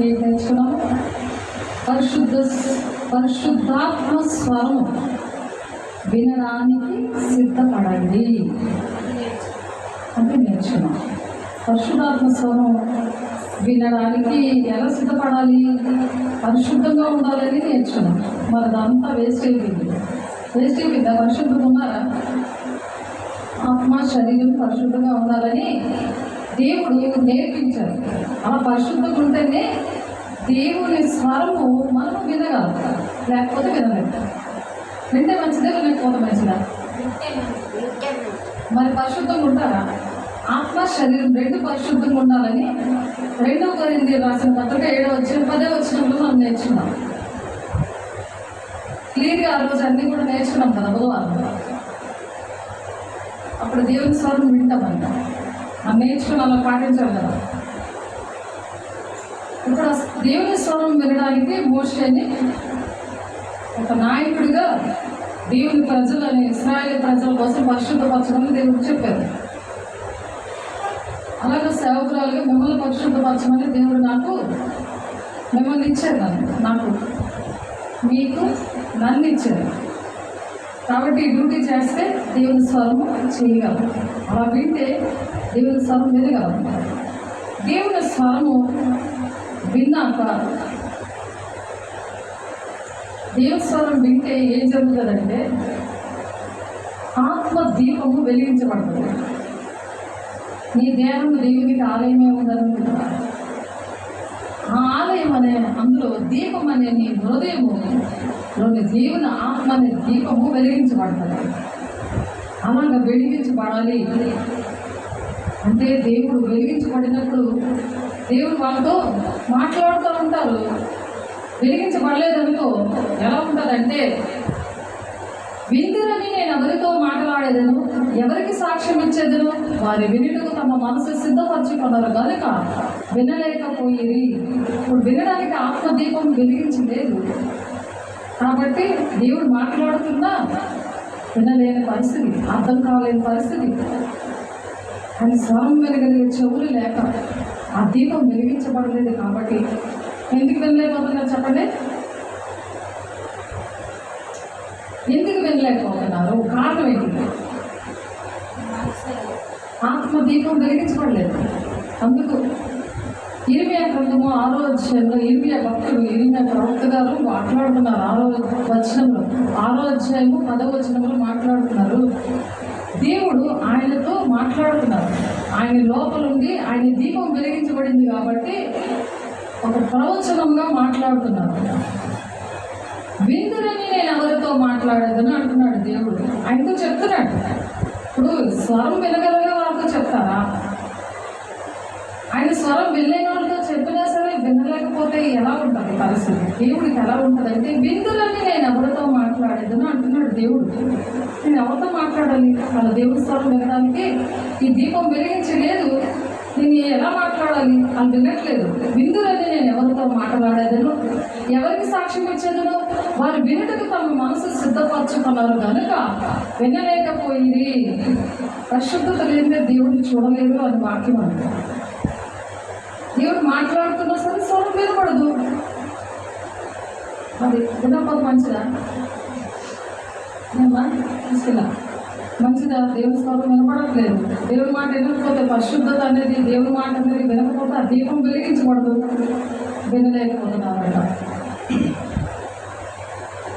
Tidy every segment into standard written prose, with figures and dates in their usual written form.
ఏం నేర్చుకున్నాము? పరిశుద్ధాత్మ స్వరం వినడానికి సిద్ధపడండి అంటే నేర్చుకున్నాం. పరిశుద్ధాత్మ స్వరం వినడానికి ఎలా సిద్ధపడాలి? పరిశుద్ధంగా ఉండాలని నేర్చుకున్నాం. మరి అదంతా వేస్ట్ అయిపోయిందా? పరిశుద్ధంగా ఉన్నారా? ఆత్మ శరీరం పరిశుద్ధంగా ఉండాలని దేవుడు నేర్పించారు. అలా పరిశుద్ధంగా ఉంటేనే దేవుని స్వరము మనం వినగలం, లేకపోతే వినలేదు. వింటే మంచిదే, వినకపోతే మంచిదా? మరి పరిశుద్ధంగా ఉంటారా? ఆత్మ శరీరం రెండు పరిశుద్ధంగా ఉండాలని 2 కొరింథీయులకు రాసిన పత్రిక 7వ అధ్యాయం 10వ వచనంలో మనం నేర్చుకున్నాం. క్లియర్గా ఆ రోజు అన్నీ కూడా నేర్చుకున్నాం కదా బుధవారం. అప్పుడు దేవుని స్వరం వింటామంట, ఆ నేర్చుకుని అలా పాటించాలి కదా. ఇప్పుడు దేవుని స్వరం వినడానికి మోషేని ఒక నాయకుడిగా దేవుని ప్రజలని, ఇశ్రాయేలు ప్రజల కోసం పరిశుద్ధపరచమని దేవుడు చెప్పారు. అలాగే సేవకురాలుగా మిమ్మల్ని పరిశుద్ధపరచమని దేవుడు మిమ్మల్ని ఇచ్చారు. నాకు మీకు నన్ను ఇచ్చారు. కాబట్టి ఈ డ్యూటీ చేస్తే దేవుని స్వరము చేయగలరు. అలా వింటే దేవుని స్వరం వినగలరు. దేవుని స్వరము విన్నాక దేవుని స్వరం వింటే ఏం జరుగుతుందంటే ఆత్మ దీపము వెలిగించబడుతుంది. నీ దేహం దేవునికి ఆలయమే ఉందనుకుంటున్నా. ఆ ఆలయం అనే అందులో దీపం అనే నీ హృదయములోని దేవుని ఆత్మ అనే దీపము వెలిగించబడుతుంది. అలాగా వెలిగించబడాలి అంటే దేవుడు వెలిగించబడినప్పుడు దేవుడు వాళ్ళతో మాట్లాడుతూ ఉంటారు. వెలిగించబడలేదనుకో ఎలా ఉంటుందంటే, విందురని నేను ఎవరితో మాట్లాడేదను, ఎవరికి సాక్ష్యం ఇచ్చేదను, వారి వినుటకు తమ మనసు సిద్ధపరచుకున్నారు కనుక వినలేకపోయేది. ఇప్పుడు వినడానికి ఆత్మదీపం వెలిగించలేదు కాబట్టి దేవుడు మాట్లాడుతున్నా వినలేని పరిస్థితి, అర్థం కాలేని పరిస్థితి. అని స్వరం వెలగలిగే చెవులు లేక ఆ దీపం వెలిగించబడలేదు కాబట్టి ఎందుకు వినలేకపోతున్నారు చెప్పండి? ఎందుకు వినలేకపోతున్నారు? కారణం ఏంటి? ఆత్మదీపం వెలిగించబడలేదు. అందుకు ఇర్మియా గ్రంథము 6వ అధ్యాయంలో ఇర్మియా భక్తుడు, ఇర్మియా ప్రవక్త గారు మాట్లాడుతున్నారు. 6వ అధ్యాయము 10వ వచనంలో మాట్లాడుతున్నారు. దేవుడు ఆయనతో మాట్లాడుతున్నారు. ఆయన లోపలుండి ఆయన దీపం వెలిగించబడింది కాబట్టి ఒక ప్రవచనంగా మాట్లాడుతున్నారు. విందురని నేను ఎవరితో మాట్లాడేదని అంటున్నాడు దేవుడు. ఆయనతో చెప్తున్నాడు. ఇప్పుడు స్వరం వినగలగా వాళ్ళతో చెప్తారా? ఆయన స్వరం వినలేని వాళ్ళతో చెప్పినా సరే వినలేకపోతే ఎలా ఉంటుంది పరిస్థితి? దేవుడికి ఎలా ఉంటుంది అంటే, విందురని నేను ఎవరితో మాట్లాడేదని అంటున్నాడు దేవుడు. నేను ఎవరితో మాట్లాడాలి? వాళ్ళ దేవుడి స్వరం వినడానికి ఈ దీపం వెలిగించలేదు. నేను ఎలా మాట్లాడాలి? అని వినట్లేదు. విందురని నేను ఎవరితో మాట్లాడేదను, ఎవరికి సాక్ష్యం ఇచ్చేదను, వారు వినుటకు తమ మనసు సిద్ధపరచుకున్నారు కనుక వినలేకపోయింది. పరిశుద్ధత లేదే దేవుడిని చూడలేదు అని వాక్యం అంటారు. దేవుడు మాట్లాడుతున్నా సరే స్వరం వినపడదు. అది వినకపోతే మంచిదా? తీసుకెళ్ళా మంచిదా? దేవుని స్వరం వినపడట్లేదు. దేవుని మాట వినకపోతే, పరిశుద్ధత అనేది దేవుని మాట అనేది వినకపోతే ఆ దీపం వెలిగించబడదు. వినలేకపోతున్నారట.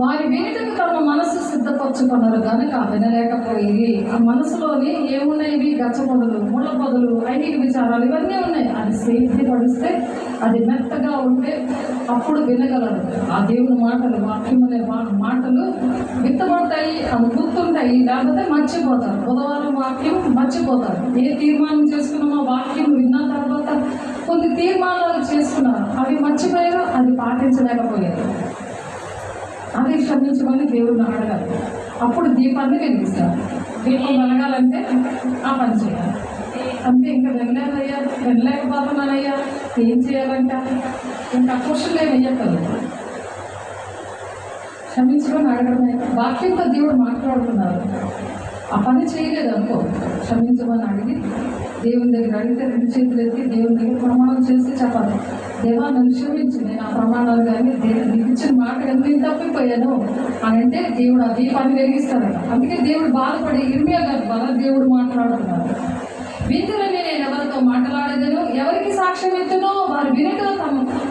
వారి వినుటకు తమ మనసు సిద్ధపరచుకున్నారు కనుక వినలేకపోయి. ఆ మనసులోని ఏమున్నాయి? గచ్చపొదలు, ముళ్ళ పొదలు, ఐహిక విచారాలు ఇవన్నీ ఉన్నాయి. అది సేఫ్టీ పడిస్తే, అది మెత్తగా ఉంటే అప్పుడు వినగలరు. ఆ దేవుని మాటలు, వాక్యం అనే మాటలు విత్తబడతాయి, అవి గుర్తుంటాయి. లేకపోతే మర్చిపోతారు. బుధవారం వాక్యం మర్చిపోతారు. ఏ తీర్మానం చేసుకున్నామో వాక్యం విన్న తర్వాత కొన్ని తీర్మానాలు చేసుకున్నారు, అవి మర్చిపోయారు, అది పాటించలేకపోయారు. అది క్షమించమని దేవుడిని అడగాలి. అప్పుడు దీపాన్ని వెలిగిస్తారు. దీపం వెలగాలంటే ఆ పని చేయాలి. అంతే. ఇంకా వినలేకపోతున్నానయ్యా ఏం చేయాలంట? ఇంకా క్వశ్చన్లు ఏమి వెయ్యక్కర్లేదు. క్షమించమని అడగడమే. వాక్యంతో దేవుడు మాట్లాడుతున్నారు. ఆ పని చేయలేదు అనుకో, క్షమించమని అడిగి దేవుని దగ్గర అడిగితే 2 చేతులు ఎత్తి దేవుని దగ్గర ప్రమాణం చేసి చెప్పాలి. దేవా నన్ను క్షమించు, నేను ఆ ప్రమాణాలు కానీ నీకు ఇచ్చిన మాట కానీ నేను తప్పిపోయాను అని అంటే దేవుడు ఆ దీపాన్ని వెలిగిస్తాడట. అందుకే దేవుడు బాధపడి ఇర్మియా గారి ద్వారా దేవుడు మాట్లాడుతున్నాడు. విందులని నేను ఎవరితో మాట్లాడేదను, ఎవరికి సాక్ష్యం ఎత్తునో వారు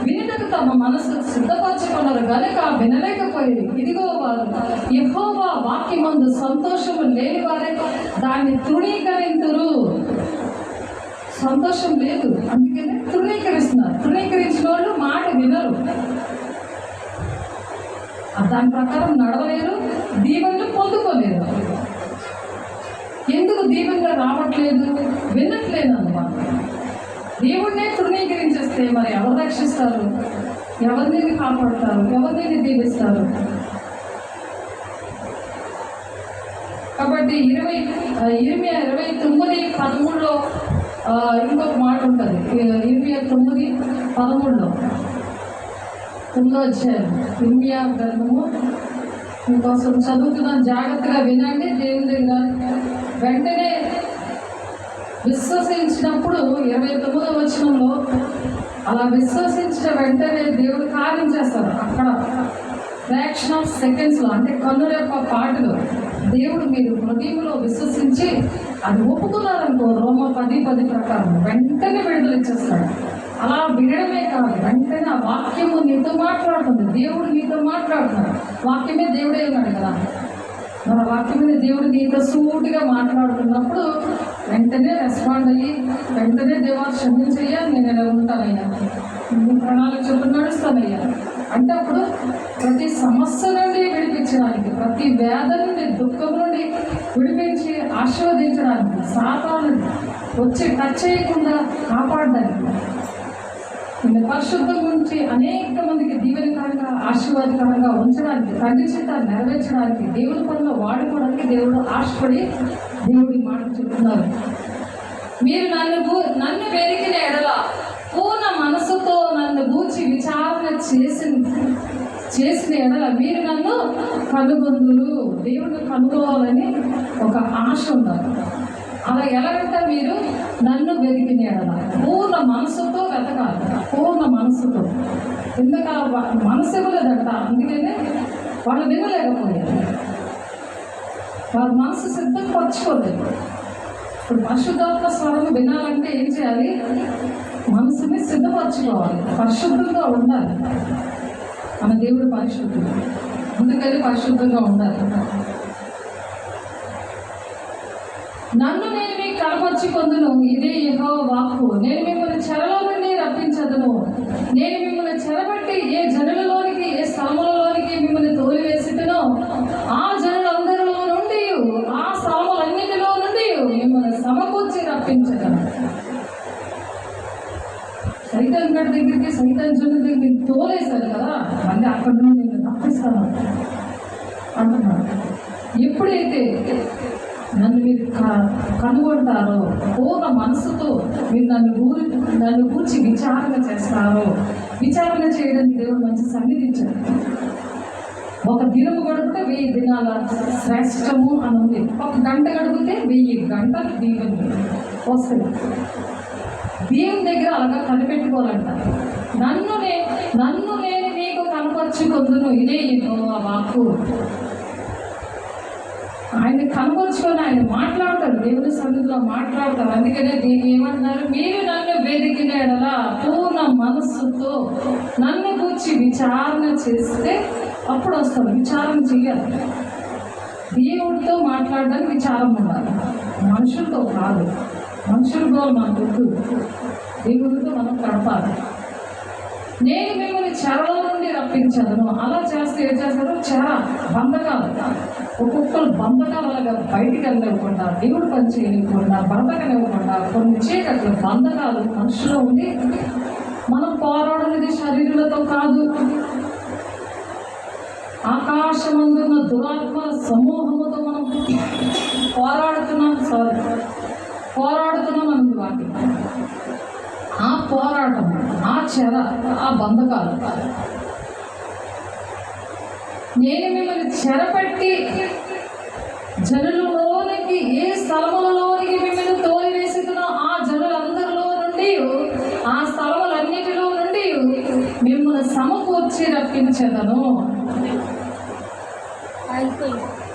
వినుటకు తమ మనసు సిద్ధపరచుకున్నారు కనుక వినలేకపోయేది. ఇదిగో వారు యెహోవా వాక్యమందు సంతోషము లేని వారే దాన్ని తృణీకరింతురు. సంతోషం లేదు, అందుకనే తృణీకరిస్తున్నారు. తృణీకరించిన వాళ్ళు మాట వినరు, దాని ప్రకారం నడవలేరు, దీవెనలు పొందుకోలేరు. ఎందుకు దీవెనలు రావట్లేదు? వినట్లేదు అన్నమాట. దేవుడినే తృణీకరించేస్తే మరి ఎవరు రక్షిస్తారు? ఎవరిని కాపాడుతారు? ఎవరిని దీవిస్తారు? కాబట్టి ఇర్మియా 29:13 ఇంకొక మాట ఉంటుంది. ఇర్మియా 9:13 9వ అధ్యాయం ఇర్మియా గ్రంథము మీకోసం చదువుతున్నాను, జాగ్రత్తగా వినండి. దేవుని దగ్గర వెంటనే విశ్వసించినప్పుడు 29వ వచనంలో అలా విశ్వసించిన వెంటనే దేవుడు కార్యం చేస్తారు. అక్కడ ఫ్రాక్షన్ ఆఫ్ సెకండ్స్లో, అంటే కన్నుల యొక్క పాటలో దేవుడు మీరు హృదయంలో విశ్వసించి అది ఒప్పుకున్నారనుకో, రోమా 10:10 ప్రకారం వెంటనే విడుదల ఇచ్చేస్తాడు. అలా వినడమే కాదు, వెంటనే ఆ వాక్యము నీతో మాట్లాడుతుంది. దేవుడు నీతో మాట్లాడుతున్నాడు. వాక్యమే దేవుడే ఉన్నాడు కదా, మన వాక్యం మీద దేవుడు నీతో సూటిగా మాట్లాడుతున్నప్పుడు వెంటనే రెస్పాండ్ అయ్యి వెంటనే దేవా క్షమించయ్యా, నేను ఎలా ఉంటానయ్యా, నీ ప్రణాళిక చొప్పున నడుస్తానయ్యా అంటే అప్పుడు ప్రతి సమస్య నుండి విడిపించడానికి, ప్రతి వేద నుండి దుఃఖం నుండి విడిపించి ఆశీర్వదించడానికి, సాతాను వచ్చి టచ్ చేయకుండా కాపాడడానికి, నిన్ను పరిశుద్ధం గురించి అనేక మందికి దీవెనకరంగా ఆశీర్వాదకరంగా ఉంచడానికి, తండ్రి చేత నెరవేర్చడానికి, దేవుడి పనిలో వాడుకోవడానికి దేవుడు ఆశపడి దేవుడి మాట చెప్తున్నారు. మీరు నన్ను వెతికిన ఎడల పూర్ణ మనసుతో నన్ను గూర్చి విచారణ చేసిన ఎడల మీరు నన్ను కనుగొందురు. దేవుడిని కనుగోవాలని ఒక ఆశ ఉన్నారు. అలా ఎలాగంటే మీరు నన్ను వెతికిన ఎడల పూర్ణ మనసుతో వెతకాలి, పూర్ణ మనసుతో. ఎందుకు మనసు ఇవ్వలేదంట, అందుకనే వాళ్ళు వినలేకపోయారు, వారి మనసు సిద్ధపరచుకోలేదు. ఇప్పుడు పరిశుద్ధాత్మ స్వరం వినాలంటే ఏం చేయాలి? మనసుని సిద్ధపరచుకోవాలి, పరిశుద్ధంగా ఉండాలి. మన దేవుడు పరిశుద్ధుడు, అందుకని పరిశుద్ధంగా ఉండాలి. నన్ను నేను మీకు కనపరుచుకొందును, ఇదే యెహోవా వాక్కు. నేను మిమ్మల్ని చెరలో నుండి రప్పించదును. నేను మిమ్మల్ని చెరబట్టి ఏ జనులలోనికి, ఏ స్థలములలోనికి మిమ్మల్ని తోలివేసినో ఆ జనులందరిలో నుండి, ఆ స్థలములన్నిటిలో నుండి మిమ్మల్ని సమకూర్చి రప్పించగలను. సైతాన్ గడి దగ్గరికి, సైతాన్ జనుల దగ్గరికి తోలేశారు కదా, మళ్ళీ అక్కడ నుండి నేను రప్పిస్తాను అంటున్నాడు. ఎప్పుడైతే నన్ను మీరు కనుగొంటారో, పూర్ణ మనసుతో మీరు నన్ను గూర్చి విచారణ చేస్తారో, విచారణ చేయడానికి దేవుడు మంచి సన్నిధించాడు. ఒక దినము గడిపితే 1000 దినాల శ్రేష్టము అని ఉంది. ఒక గంట గడిపితే 1000 గంటలు దీవెన వస్తుంది. దేవుని దగ్గర అలాగా కనిపెట్టుకోవాలంట. నన్ను నేను నీకు కనపరుచుకొందును, ఇదే యెహోవా వాక్కు. ఆయన కనపరుచుకొని ఆయన మాట్లాడతాడు, దేవుని సన్నిధిలో మాట్లాడతాడు. అందుకనే దీన్ని ఏమంటున్నారు? మీరు నన్ను వెతికిన ఎడల పూర్ణ మనస్సుతో నన్ను కూర్చి విచారణ చేస్తే అప్పుడు వస్తాడు. విచారణ చేయాలి, దేవుడితో మాట్లాడడానికి విచారం ఉండాలి, మనుషులతో కాదు. మనుషులతో మనకు దేవుడితో మనం గడపాలి. నేను మిమ్మల్ని చెరలో నుండి రప్పించదును. అలా చేస్తే ఏం చేస్తారు? చెర, బంధకాలు, ఒక్కొక్కరు బంధకాలు అలాగా బయటికి వెళ్ళనివ్వకుండా, దేవుడు పని చేయనివ్వకుండా, బ్రతకనివ్వకుండా కొన్ని చీకట్లు, బంధకాలు మనుషులో ఉండి మనం పోరాడేది శరీరులతో కాదు, ఆకాశమందున్న దురాత్మ సమూహముతో మనం పోరాడుతున్నాం అన్నది వాటి. ఆ పోరాటం, ఆ చెర, ఆ బంధకాలు. నేను మిమ్మల్ని చెరపట్టి జనులలోనికి, ఏ స్థలములలోనికి మిమ్మల్ని తోలివేసినో ఆ జనులందరిలో నుండి, ఆ స్థలములన్నిటిలో నుండి సమకూర్చి రప్పించెదను. అయిపోయింది.